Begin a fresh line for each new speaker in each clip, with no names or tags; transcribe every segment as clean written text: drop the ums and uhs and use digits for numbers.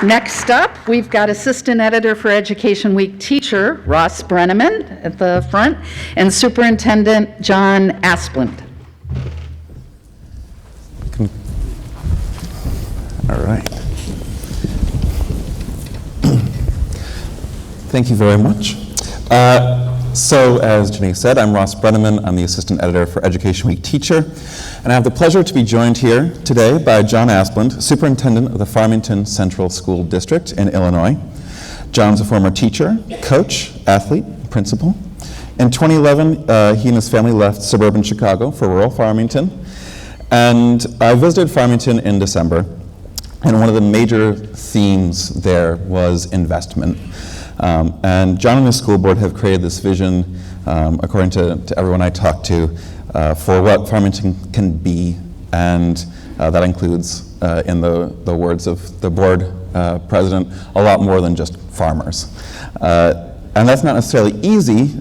Next up, we've got Assistant Editor for Education Week teacher Ross Brenneman at the front and Superintendent John Asplund.
All right. Thank you very much. So as Jenny said, I'm Ross Brenneman. I'm the Assistant Editor for Education Week teacher, and I have the pleasure to be joined here today by John Asplund, Superintendent of the Farmington Central School District in Illinois. John's a former teacher, coach, athlete, principal. In 2011, he and his family left suburban Chicago for rural Farmington, and I visited Farmington in December, and one of the major themes there was investment. And John and his school board have created this vision, according to everyone I talked to, for what Farmington can be, and that includes, in the words of the board president, a lot more than just farmers. And that's not necessarily easy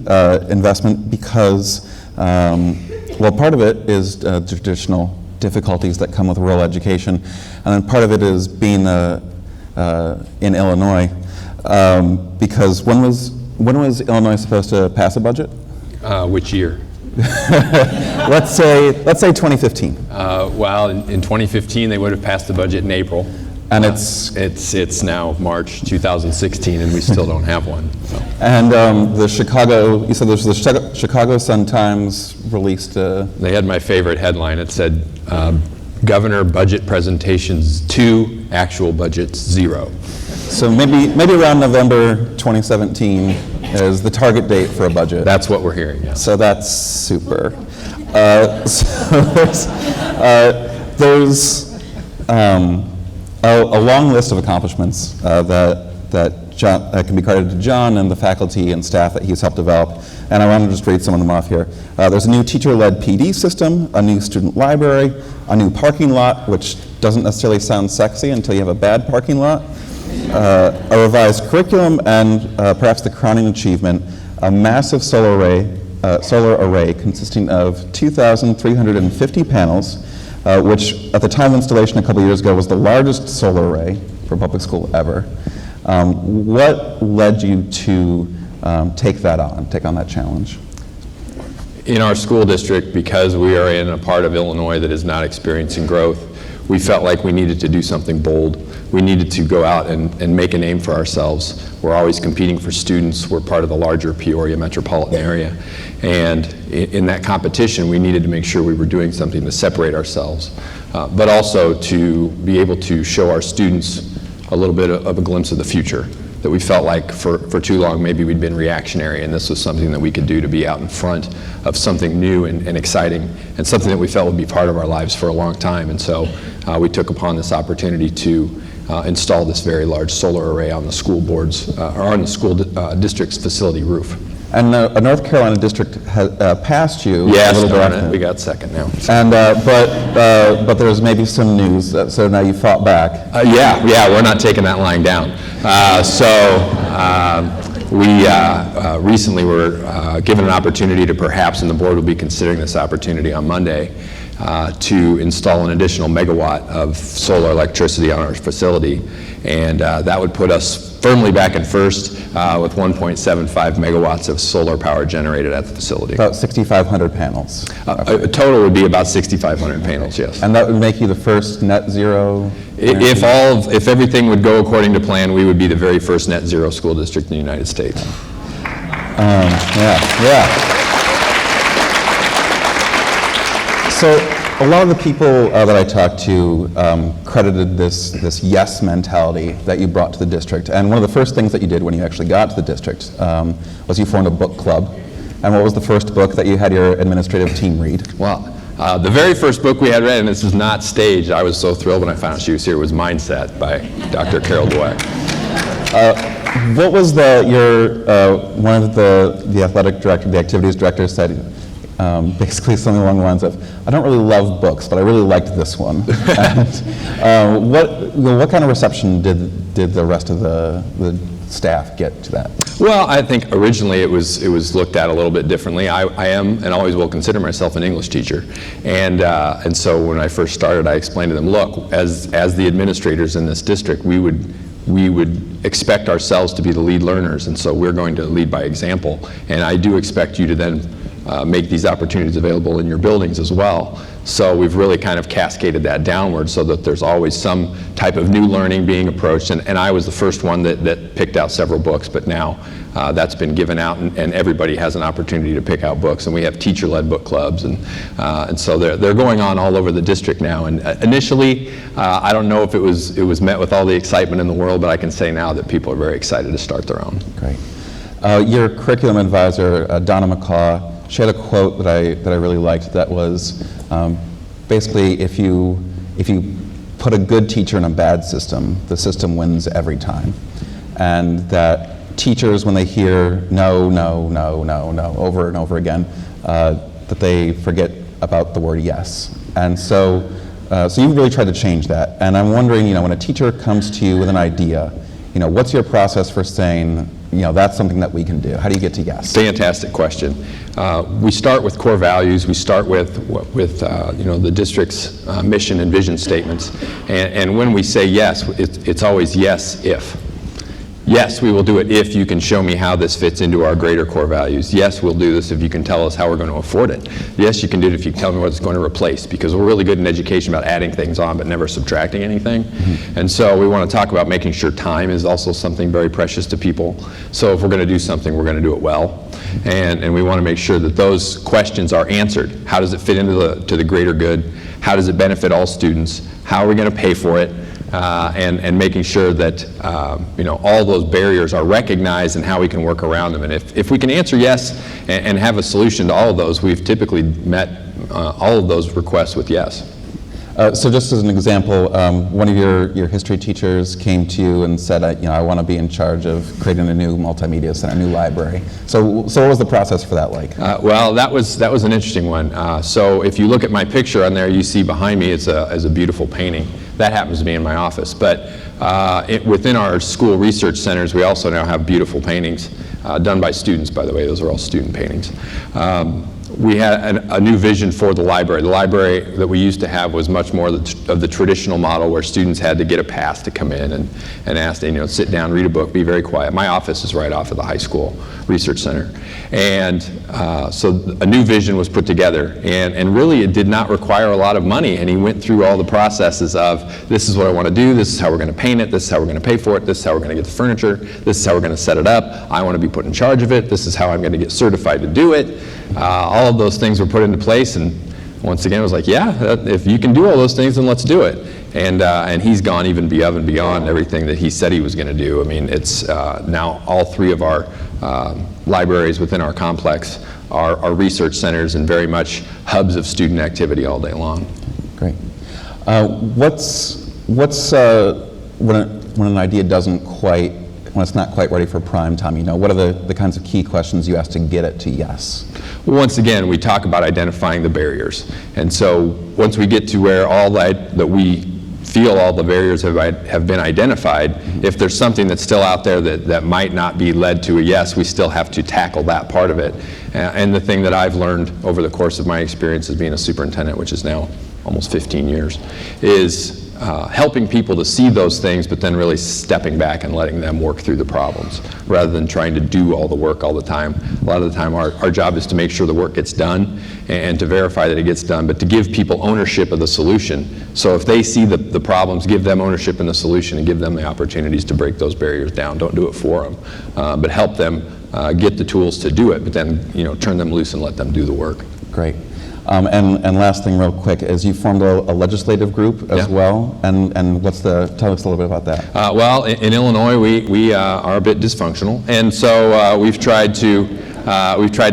investment because, well, part of it is traditional difficulties that come with rural education, and then part of it is being in Illinois. Because when was Illinois supposed to pass a budget?
Which year?
let's say 2015.
Well, in 2015 they would have passed the budget in April,
and
it's now March 2016, and we still don't have one. So.
And the Chicago, you said there's the Chicago Sun-Times released.
They had my favorite headline. It said, "Governor budget presentations 2, actual budgets 0."
So maybe around November 2017 is the target date for a budget.
That's what we're hearing, yeah.
So that's super. So there's a long list of accomplishments that can be credited to John and the faculty and staff that he's helped develop. And I want to just read some of them off here. There's a new teacher-led PD system, a new student library, a new parking lot, which doesn't necessarily sound sexy until you have a bad parking lot. A revised curriculum, and perhaps the crowning achievement, a massive solar array consisting of 2,350 panels, which at the time of installation a couple years ago was the largest solar array for a public school ever. What led you to take on that challenge?
In our school district, because we are in a part of Illinois that is not experiencing growth, we felt like we needed to do something bold. We needed to go out and make a name for ourselves. We're always competing for students. We're part of the larger Peoria metropolitan area. And in that competition, we needed to make sure we were doing something to separate ourselves, but also to be able to show our students a little bit of a glimpse of the future, that we felt like for too long maybe we'd been reactionary, and this was something that we could do to be out in front of something new and exciting, and something that we felt would be part of our lives for a long time. And so we took upon this opportunity to install this very large solar array on the school board's, or on the school district's facility roof.
And a North Carolina district has passed you.
Yes, a little bit. We got second now.
And but there's maybe some news. So now you fought back.
Yeah, we're not taking that lying down. We recently were given an opportunity to perhaps, and the board will be considering this opportunity on Monday, to install an additional megawatt of solar electricity on our facility, and that would put us firmly back in first with 1.75 megawatts of solar power generated at the facility.
About 6,500 panels.
A total would be about 6,500 panels, yes.
And that would make you the first net zero?
If everything would go according to plan, we would be the very first net zero school district in the United States.
Yeah. So a lot of the people that I talked to credited this yes mentality that you brought to the district. And one of the first things that you did when you actually got to the district was you formed a book club. And what was the first book that you had your administrative team read?
Well, the very first book we had read, and this is not staged, I was so thrilled when I found out she was here, was Mindset by Dr. Carol Dweck.
What was one of the athletic director, the activities director said, basically something along the lines of, I don't really love books, but I really liked this one. And, what kind of reception did the rest of the staff get to that?
Well, I think originally it was looked at a little bit differently. I am and always will consider myself an English teacher, and so when I first started, I explained to them, look, as the administrators in this district, we we would expect ourselves to be the lead learners, and so we're going to lead by example. And I do expect you to then make these opportunities available in your buildings as well. So we've really kind of cascaded that downward so that there's always some type of new learning being approached. And I was the first one that picked out several books, but now that's been given out, and everybody has an opportunity to pick out books. And we have teacher-led book clubs, and so they're going on all over the district now. And initially, I don't know if it was met with all the excitement in the world, but I can say now that people are very excited to start their own.
Great. Your curriculum advisor, Donna McCaw, she had a quote that I really liked that was basically if you put a good teacher in a bad system, the system wins every time. And that teachers, when they hear no, no, no, no, no over and over again, that they forget about the word yes. And so you've really tried to change that. And I'm wondering, when a teacher comes to you with an idea, what's your process for saying, that's something that we can do? How do you get to yes?
Fantastic question. We start with core values. We start with the district's mission and vision statements. And when we say yes, it's always yes if. Yes, we will do it if you can show me how this fits into our greater core values. Yes, we'll do this if you can tell us how we're going to afford it. Yes, you can do it if you can tell me what it's going to replace, because we're really good in education about adding things on but never subtracting anything. Mm-hmm. And so we want to talk about making sure time is also something very precious to people. So if we're going to do something, we're going to do it well. And we want to make sure that those questions are answered. How does it fit into the greater good? How does it benefit all students? How are we going to pay for it? And making sure that all those barriers are recognized and how we can work around them. And if we can answer yes and have a solution to all of those, we've typically met all of those requests with yes.
So just as an example, one of your history teachers came to you and said, I want to be in charge of creating a new multimedia center, a new library. So what was the process for that like?
Well, that was an interesting one. So if you look at my picture on there, you see behind me is a beautiful painting. That happens to be in my office. But within our school research centers, we also now have beautiful paintings done by students, by the way. Those are all student paintings. We had a new vision for the library. The library that we used to have was much more of the traditional model where students had to get a pass to come in and ask, sit down, read a book, be very quiet. My office is right off of the high school research center. And so a new vision was put together, and really it did not require a lot of money, and he went through all the processes of, this is what I want to do, this is how we're going to paint it, this is how we're going to pay for it, this is how we're going to get the furniture, this is how we're going to set it up, I want to be put in charge of it, this is how I'm going to get certified to do it. All of those things were put into place, and once again, I was like, yeah, if you can do all those things, then let's do it. And he's gone even beyond everything that he said he was going to do. I mean, it's now all three of our libraries within our complex are research centers and very much hubs of student activity all day long.
Great. What's when an idea when it's not quite ready for prime time, what are the kinds of key questions you ask to get it to yes?
Well, once again, we talk about identifying the barriers. And so once we get to where that we feel all the barriers have been identified, if there's something that's still out there that might not be led to a yes, we still have to tackle that part of it. And the thing that I've learned over the course of my experience as being a superintendent, which is now almost 15 years, is helping people to see those things, but then really stepping back and letting them work through the problems rather than trying to do all the work all the time. A lot of the time our job is to make sure the work gets done and to verify that it gets done, but to give people ownership of the solution. So if they see the problems, give them ownership in the solution and give them the opportunities to break those barriers down. Don't do it for them, but help them get the tools to do it, but then turn them loose and let them do the work.
Great. And last thing real quick is you formed a legislative group as well, and tell us a little bit about that.
Well, in Illinois we are a bit dysfunctional, and so we've tried to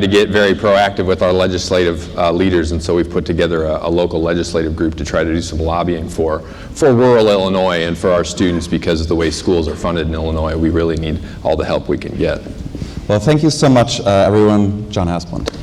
get very proactive with our legislative leaders, and so we've put together a local legislative group to try to do some lobbying for rural Illinois and for our students, because of the way schools are funded in Illinois, we really need all the help we can get.
Well, thank you so much, everyone. John Asplund.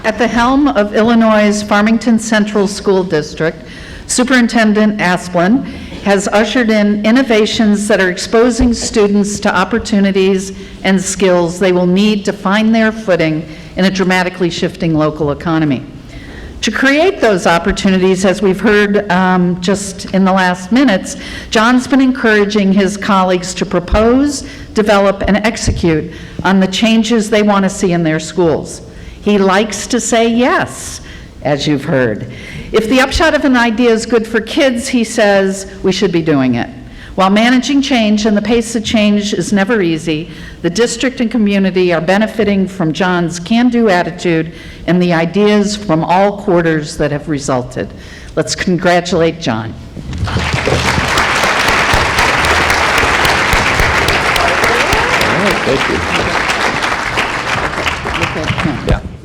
At the helm of Illinois' Farmington Central School District, Superintendent Asplund has ushered in innovations that are exposing students to opportunities and skills they will need to find their footing in a dramatically shifting local economy. To create those opportunities, as we've heard just in the last minutes, John's been encouraging his colleagues to propose, develop, and execute on the changes they want to see in their schools. He likes to say yes, as you've heard. If the upshot of an idea is good for kids, he says, we should be doing it. While managing change, and the pace of change is never easy, the district and community are benefiting from John's can-do attitude and the ideas from all quarters that have resulted. Let's congratulate John.
All right, thank you.
Look at him.
Yeah.